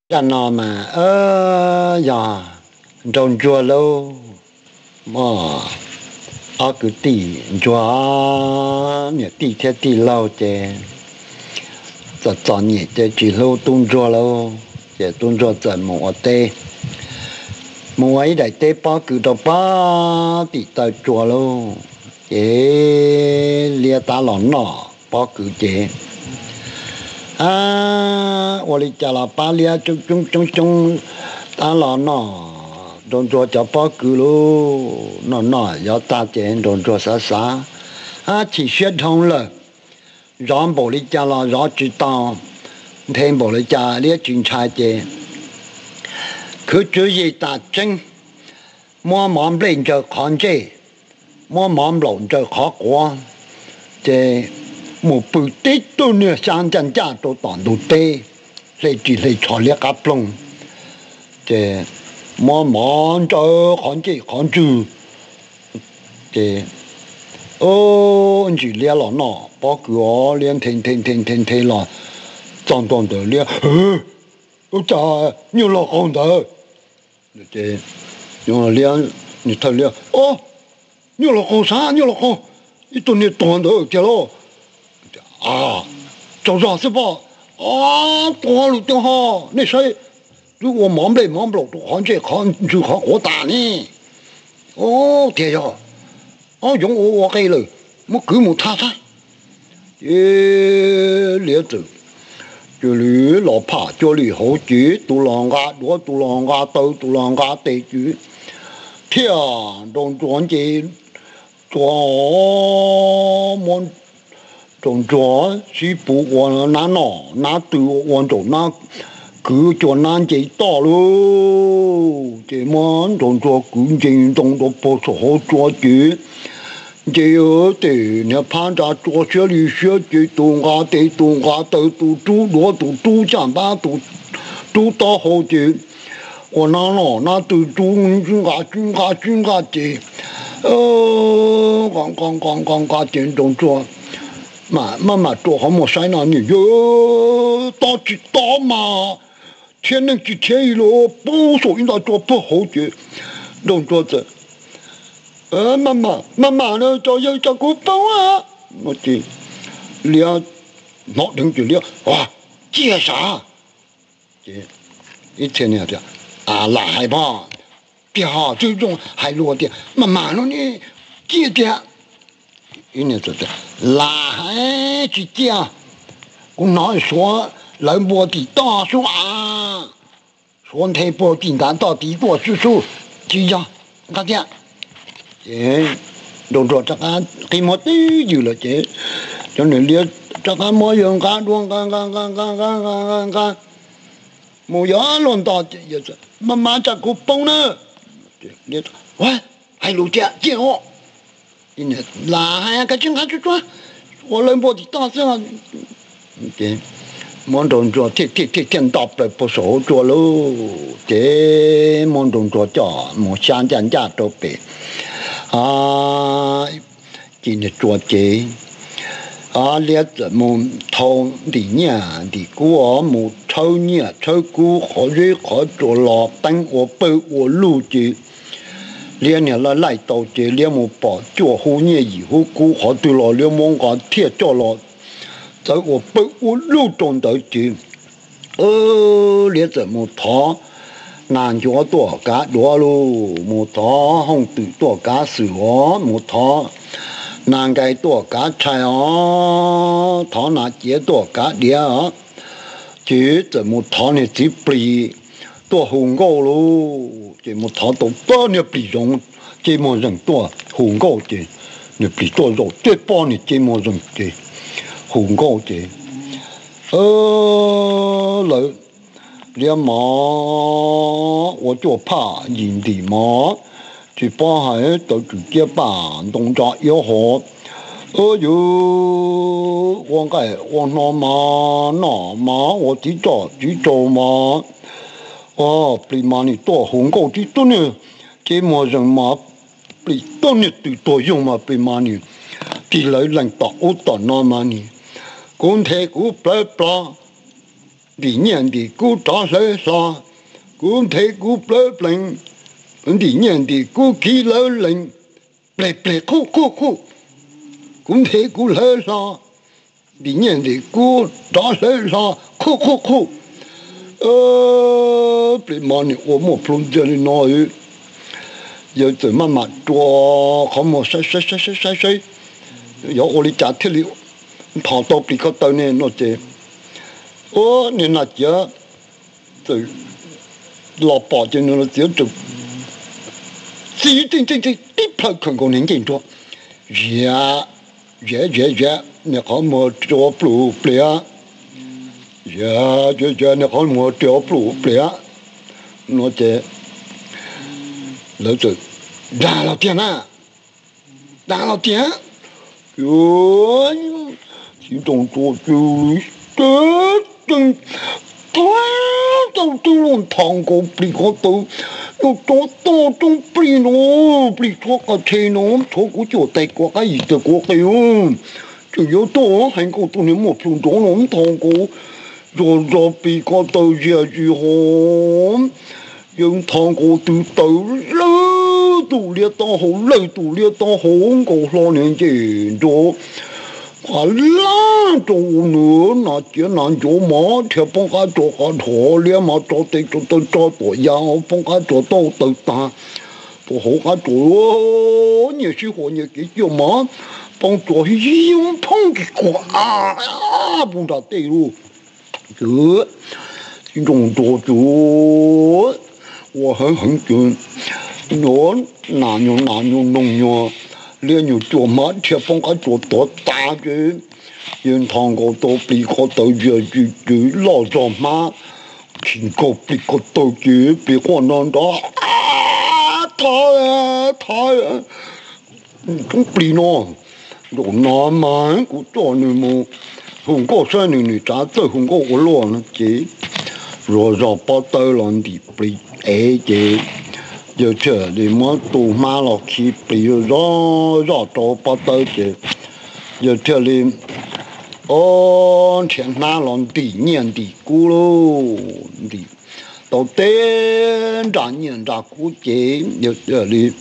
cha nó mà giờ trong chùa lâu mà ở cái tì chùa nhà tì theo tì lâu chứ giờ chọn nhỉ chứ chỉ lâu tung chùa lâu chứ tung chùa giờ một tê một ấy đại tê ba cứ đâu ba tì tới chùa lâu chứ lia ta lỏng nọ ba cứ chứ我哩家老爸哩中打老喏，动作叫包谷喽，喏要打点动作啥，去学通了，让玻璃家了让知道，听玻璃家哩警察的，佢注意打针，莫忙练就看这，莫忙弄就考过，这。một bữa tết tôi nửa sang chân cha tôi toàn đồ tê lấy chỉ lấy cho lấy cáp lông thì mà món cho con chữ thì anh chỉ lấy lọ nọ bao cửa liền thình lọ toàn đồ liền cha nhiều lọ con đó thì nhiều liền như thôi liền nhiều lọ con ít tôi nhiều toàn đó chứ lo早上是吧？多了的哈，那谁如果忙不了，就看我打呢。天呀，用我给了，我狗母他噻，列走，这里老怕，这里好久杜浪家，我杜浪家都杜浪家地主，天当庄子，庄门。种庄是不往那对往着那个叫南极大喽，这么种庄古镇种着不是好抓住，这有的你攀着抓学里学的东家都猪罗都上班都到好的，我那都军家的，刚见种庄。妈做好么晒那你哟，到知道嘛？天冷几天一了，不说应该做不好的，弄做着。妈妈呢？就要照顾包啊！我的，了，那等就了，哇，介啥？这一天呢的，那害怕，别哈，这种还落的，妈妈了呢，姐姐。一年做的，来去讲，我哪说来我的大叔啊，说台波顶干到底多叔叔，这样，大家，动作这个给么都有了这，就你列这个么样干，没有轮到这也是，慢慢这个崩呢，列，喂，还有见我。来，赶紧去抓！我来我的大声，这忙动作，天大不少做喽。这忙动作叫莫想家都背今天做这列子么头的年的过么抽年抽股好热好做了，等我背我录的。连年来到这连么把做好年以后过好对了，连么个贴着了，在我不我路中的这，连怎么他南家多家多喽，么他红豆多家水哦，么他南街多家菜哦，他那街多家的，这怎么他呢？这不多红高喽。这么他都把你比容，这么人多红高的，你比多肉，这把你这么人的红高的，来，连马我就怕人的马，这把还都直接办动作要好，我那马我知道嘛。比马你多红高的多呢，这么人马比多呢对多用嘛比马你，地来人到我到那嘛你，公台股不 đi nhận đi cú trả lời sa cú thấy cú bơ bling đi nhận đi cú kỹ lơ lệnh ple ple khu khu khu cú thấy cú lơ sa đi nhận đi cú trả lời sa khu khu khu ple mà nè我冇 plong giờ đi nói giờ từ mà chua không một sai giờ我哋trả thiết liệu thọ to bị có tới nên nó chế nên là giờ từ lọ bỏ cho nó giờ từ chỉ tiếp theo con con年轻做你好么做不了你好么做不了nó chế lỡ rồi đà lao tiền ôi chỉ đồng cho chú tớ tôi luôn thằng cô bị có tôi nó trong bị cho cái thế nó cho cô chỗ tay qua cái gì từ cô cái chủ yếu tôi hành cô tôi nếu một phần đó nó thằng cô rồi bị có tôi gì hồn nhưng thằng cô từ tụ liệt tao hổ lấy tụ liệt tao hổ cổ lo nên gì đó à lá đồ nữa nó chỉ là chỗ mà theo phong cách chỗ cái thổ liệt mà chỗ tây chỗ tổ giang phong cách chỗ tao tự ta chỗ hổ cái chỗ nhiều sự hồ nhiều cái chỗ mà phong chỗ hiếm phong cái quả bung ra tây luôn chứ dùng chỗ我很准。我哪用弄用，连有做马车帮他做多大的，用汤锅多比个都越老早马，听个比个都越比个难的他呀，都比喏，都难嘛，我做你么，红个山里你咋走红个我乱了这，若把刀浪的比这。giờ chờ thì muốn tù ma lọ khi bị rõ cho bắt tới chứ giờ chờ thì chuyện na lòng tỷ nhiên tỷ cũ luôn tỷ đầu tiên trả nhiên trả cũ chế giờ chờ thì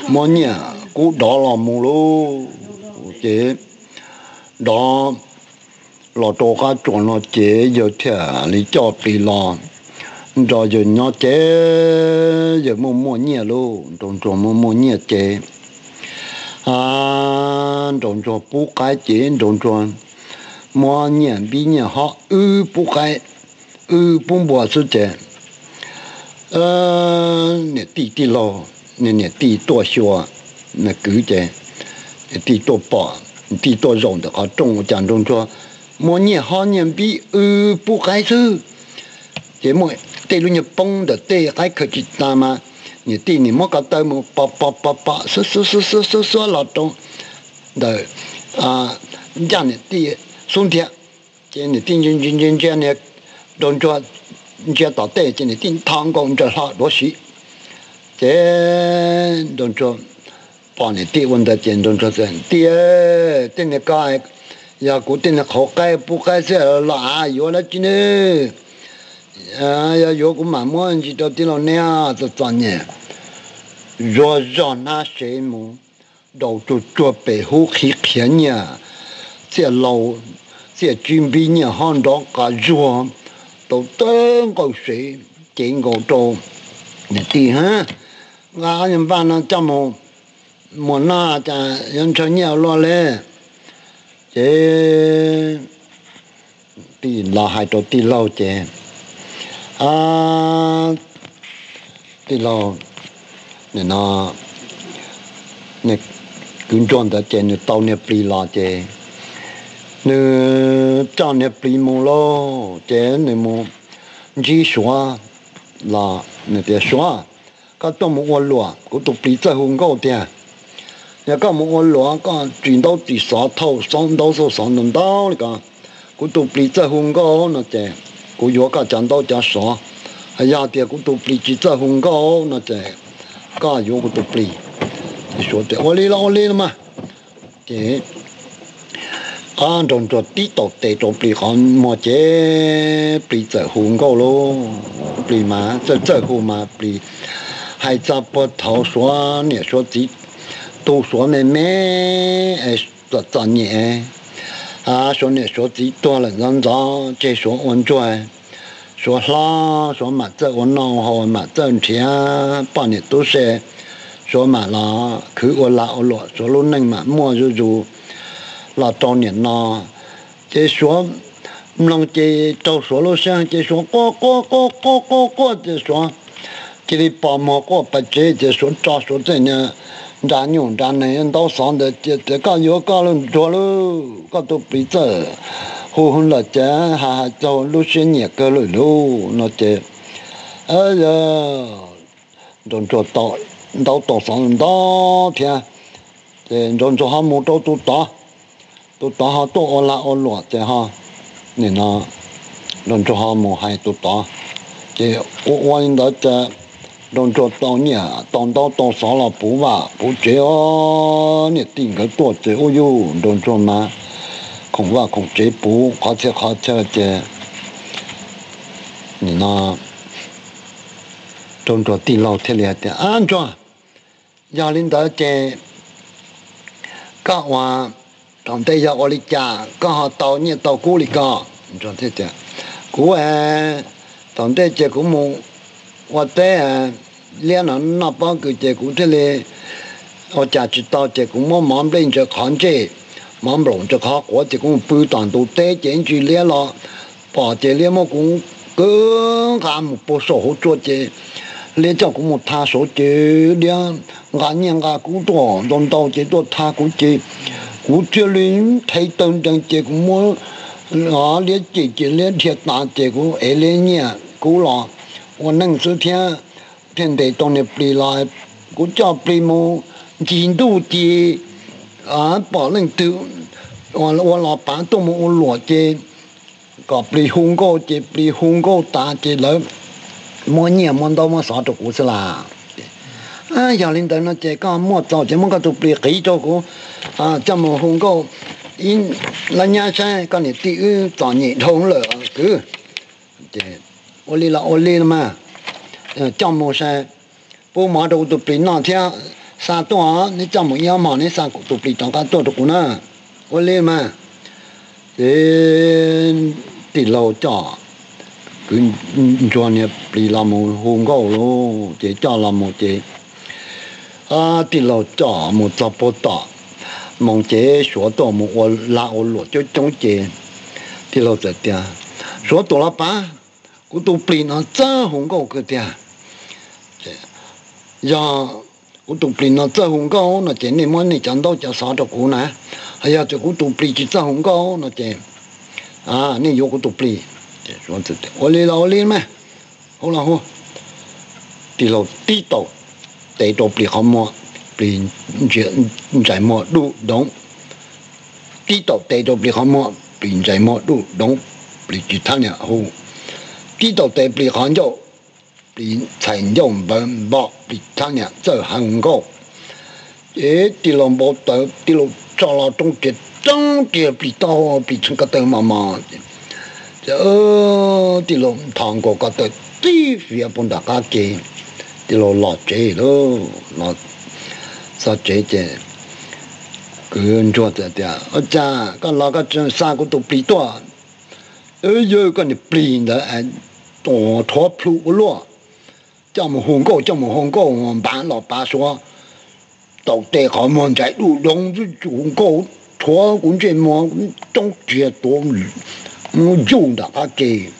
muốn nhà cũ đó là mù luôn chế đó là cho cái chuyện nó chế giờ chờ thì cho bị lo rồi giờ nhỏ chế giờ mua nhẹ luôn trong mua nhẹ chế trong bố cái chế trong mua nhẹ bị nhẹ họ bố cái bông bò số chế nè tí lo nè tí to xua nè cứ chế tí to bò tí to rộng được ở trong chẳng trong mua nhẹ họ nhẹ bị bố cái sư chế mọi tê luôn nhập bông được tê cái khởi chỉ ta mà như tê này mất cái tay một pa sơ là trong đời nhà này tê xuống thiệt trên này trên này đồn cho trên tàu tê trên này trên thang công cho họ đó xí trên đồn cho bọn này tê vấn đề trên đồn cho tê này cái ya cố tê này khó cái bu cái sẽ là yếu là chứ nữa ya yo cũng mà muốn chỉ cho tin là nè cho toàn nhỉ rồi na sẽ mu đầu cho bể hú khí khiển nhỉ sẽ lâu sẽ chuẩn bị nhỉ hàng đó cả rồi đầu tiên cầu sĩ chuyện cầu trâu để đi ha ngã nhân văn nó cho một na cha nhân cho nhiều lo lệ chế đi là hai đầu đi lâu chế thì lo nên nó nè kinh doanh đã chơi nè tàu nè pli lo chơi nè cho nè pli mù lo chơi nè mù chỉ xóa là nè để xóa các tôm mù lúa cũng tụ pli在红高点nhà các mù lúa các chuyển到第三套上到手上能到那个cũng tụ pli在红高那chơi我有个讲到讲说，哎呀，这个都比起这红高那在，噶有个都比，你说的，我来了嘛，对， trong cho tí tổ tệ tổ bị hòn mà chế bị trở hùng câu lô bị mà trở hùng mà bị hai cha bố thầu xóa nè xóa chỉ tu xóa nè mẹ cho nhẹ xóa nè xóa chỉ to là rắn gió chế xóa ổn chuẩn xóa la xóa mà trở ổn nào họ mà trở chia bao nhiêu tu sẽ xóa mà là cứ ổn là ổn lọ xóa luôn nên mà mua rồi là trong年呐，这说，弄这到说路上，这说这说，这里把毛过把这说咋说这呢？咱用咱那人到上的这搞有搞了做了，搞都比这，后了这还走路线也个了路，那这，哎呀，动作到上到天，这动作还没到都打。tôi tao họ tôi ở lại ở lọt thế ha nên nó đồng cho họ một hai tôi tao thì quan đó là đồng cho tao nhỉ tao sáu là bố và bố chế ó nè tiền cái tuổi chế ôi yo đồng cho mà không và không chế bố khó chơi chế nên nó đồng cho tiền lâu thế này thì an cho gia đình đó chế các hoa trong đây giờ ở đây cha có họ tàu như tàu cũ đi có trong thế chứ cũ trong đây chỉ cũng một hoặc thế liên nó bao cái chỉ cũng thế này họ cha chỉ tàu chỉ cũng một mắm lên cho khán chế mắm lồng cho khó quá chỉ cũng bự toàn đồ tế chỉ chỉ liên lo bỏ chỉ liên một cũng cứ làm một bộ số cho chỉ liên cho cũng một tha số chỉ liên ngàn nhân ngàn cũng多đồng tàu chỉ多tha cũng chỉ cú chơi lên thấy tông đang chơi cũng mua nó liên chỉ liên thiệt đạn chơi cũng ấy liên nhỉ cú lo 我能是天地当你比来，我叫比么进度的保证都我老板都冇逻辑，个比红高的比红高大的了，冇年冇到冇啥子故事啦。小领导那这个莫早这么个都比黑着个这么红高，因人家在跟你第一早年通了个，这我来了嘛，这么噻，不嘛都比那天三多你这么样嘛，你三个都比当个多的个呢，我来嘛，第老家。跟做呢比那么红高咯，这家那么这第老家么找不到，梦这说到么我拉我落就中间，第老在点，说到了吧，我都比那真红高个点，这呀，我都比那真红高那这你么你讲到叫啥子个呢？哎呀，这我都比起真红高那这你有个都比。说这的，我来嘛，好了好，地老地道，地道比好么，比在么路懂，地道地道比好么，比在么路懂，比其他人好，地道地比好肉，比菜肉本薄，比他人这很高，地老冇得，地老做了东西，真的比到比成个等妈妈。地路糖果觉得最需要帮大家给地路落这咯，落啥这跟着这点，家个那个真三个都比多，有个你比的多拖铺落，这么红高，我们班老爸说，到底好么在路龙就红高拖工这么中间多余。我用的给，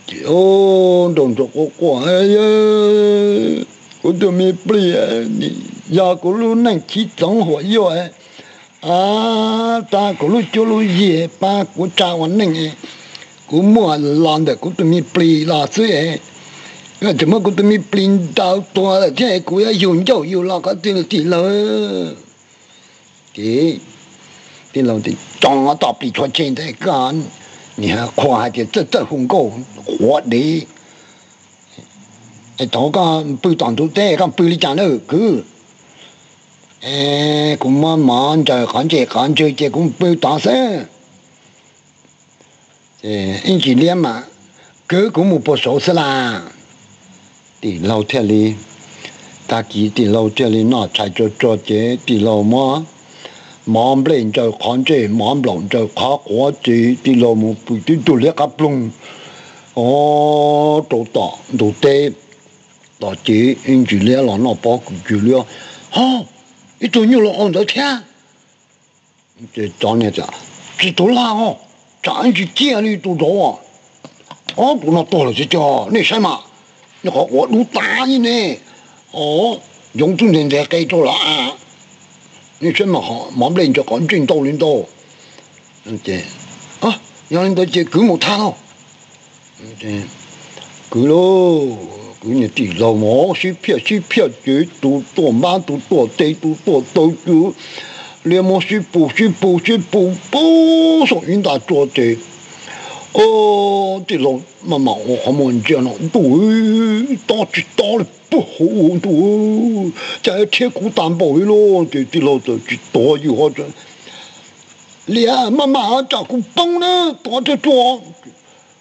动作我哎呀，我都没背你呀个路能起脏活要大个路就路也把我扎完弄我莫烂的我都没背啦所以怎么我都没背到多了这我要用就有那个地了地了的长大比出现在干你还看的这红高活的，头个背当都在，个背里讲了个， cũng mà giờ còn chơi chơi cũng bơi tao sẽ anh chỉ liếm mà cứ cũng một bộ số là thì lâu theo đi ta chỉ thì lâu theo đi nó chạy cho chế thì lâu mà mắm lên cho con chơi mắm lồng cho khó quá chế thì lâu một buổi tối tôi lấy cặp lồng đồ tê đồ chế anh chỉ liếm là nó bao chỉ liếm ha ít tôi nhiều là ăn được thế这当年讲，这多难哦，咱去建立多少啊？哦，不那多了就叫那什么，那个我都答应呢，哦，用中人才给做了啊，你什么好，忙不了就赶紧到领导，对，啊，让领导这狗毛摊哦，对，狗喽。佢呢啲老毛薯片煮多慢多地多住，连毛薯布上云大做的，哦，啲老妈妈我好冇讲咯，对，打了不好对，就贴股担保咯，啲老就多有好多，你啊妈妈照顾崩了，多着做，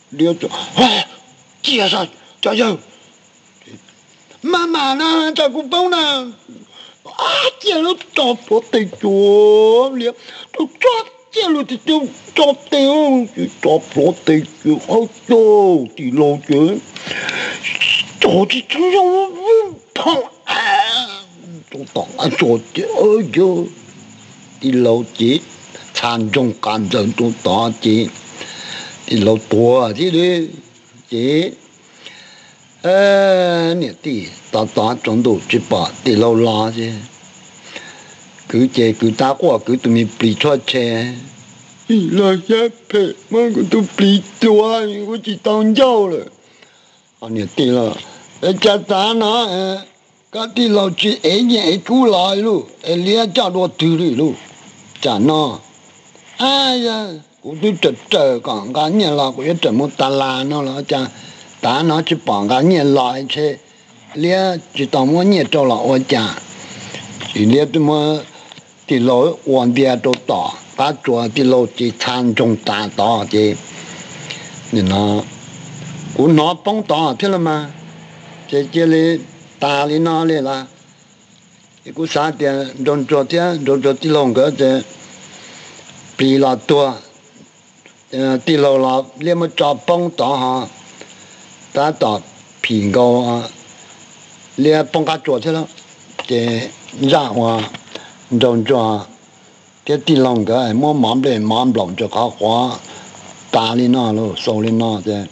你就哎，介绍加油。妈妈呢？照顾包呢？啊，见了找不得着了，都抓见了就抓掉，就抓不得着，好多的老人，找的这样胖啊，都当啊做的，哎呦，的老姐残重感受都打的，的老多啊，这里这。年底打中度去把地老拉啫，佢打過佢都未俾出車，來一撇，我都俾咗，我就當咗啦。啊年底啦，一打那嗰啲老子一過來咯，兩家都對嚟咯，真呐，哎呀，我都講年啦，我也怎麼打爛啦，真。打那去帮个年来去，连就当我年做了我讲，就连这么的路往边都大，把做的路就参中大的，你那我拿帮大听了吗？在这里打里哪里啦？一个3点钟昨天的龙哥在比了多，的路啦，连么找帮大哈。打苹果啊，你帮他做去了，这让我做，这地浪个么忙不就靠花，打理那咯，收理那的，